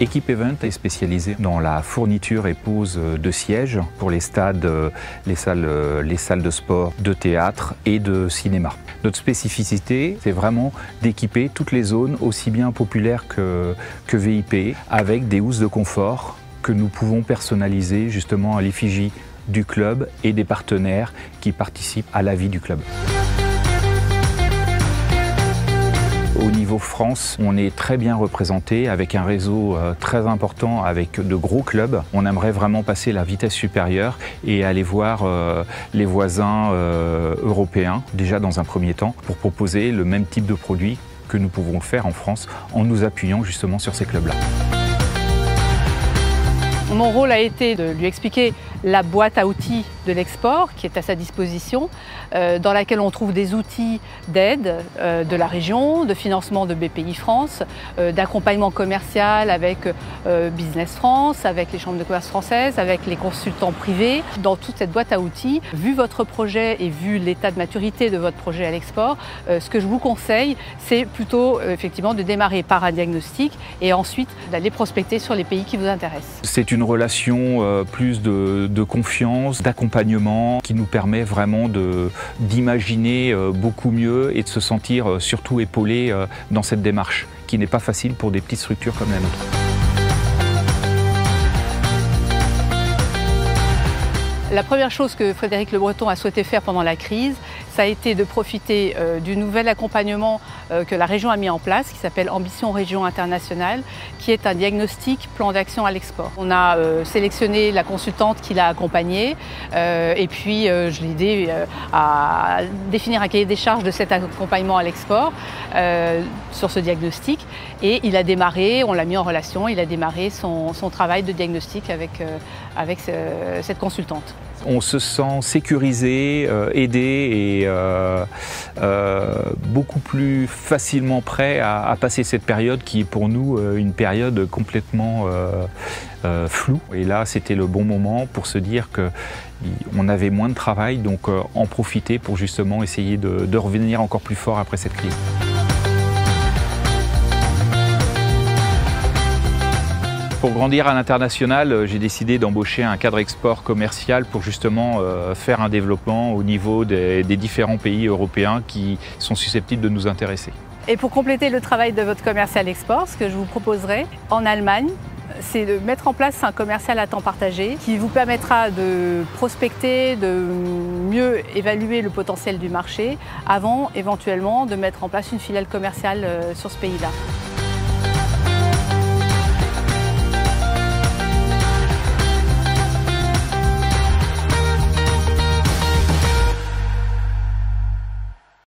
Equipe Event est spécialisée dans la fourniture et pose de sièges pour les stades, les salles de sport, de théâtre et de cinéma. Notre spécificité, c'est vraiment d'équiper toutes les zones, aussi bien populaires que VIP, avec des housses de confort que nous pouvons personnaliser justement à l'effigie du club et des partenaires qui participent à la vie du club. Au niveau France, on est très bien représenté avec un réseau très important avec de gros clubs. On aimerait vraiment passer la vitesse supérieure et aller voir les voisins européens, déjà dans un premier temps, pour proposer le même type de produit que nous pouvons faire en France en nous appuyant justement sur ces clubs-là. Mon rôle a été de lui expliquer la boîte à outils de l'export qui est à sa disposition, dans laquelle on trouve des outils d'aide de la région, de financement de BPI France, d'accompagnement commercial avec Business France, avec les chambres de commerce françaises, avec les consultants privés. Dans toute cette boîte à outils, vu votre projet et vu l'état de maturité de votre projet à l'export, ce que je vous conseille, c'est plutôt effectivement de démarrer par un diagnostic et ensuite d'aller prospecter sur les pays qui vous intéressent. C'est une relation plus de confiance, d'accompagnement qui nous permet vraiment d'imaginer beaucoup mieux et de se sentir surtout épaulé dans cette démarche qui n'est pas facile pour des petites structures comme la nôtre. La première chose que Frédéric Le Breton a souhaité faire pendant la crise, ça a été de profiter du nouvel accompagnement que la région a mis en place, qui s'appelle Ambition Région Internationale, qui est un diagnostic plan d'action à l'export. On a sélectionné la consultante qui l'a accompagnée et puis je l'ai aidé à définir un cahier des charges de cet accompagnement à l'export sur ce diagnostic. Et il a démarré, on l'a mis en relation, il a démarré son travail de diagnostic avec cette consultante. On se sent sécurisé, aidé et beaucoup plus facilement prêt à passer cette période qui est pour nous une période complètement floue. Et là, c'était le bon moment pour se dire qu'on avait moins de travail, donc en profiter pour justement essayer de revenir encore plus fort après cette crise. Pour grandir à l'international, j'ai décidé d'embaucher un cadre export commercial pour justement faire un développement au niveau des différents pays européens qui sont susceptibles de nous intéresser. Et pour compléter le travail de votre commercial export, ce que je vous proposerai en Allemagne, c'est de mettre en place un commercial à temps partagé qui vous permettra de prospecter, de mieux évaluer le potentiel du marché avant éventuellement de mettre en place une filiale commerciale sur ce pays-là.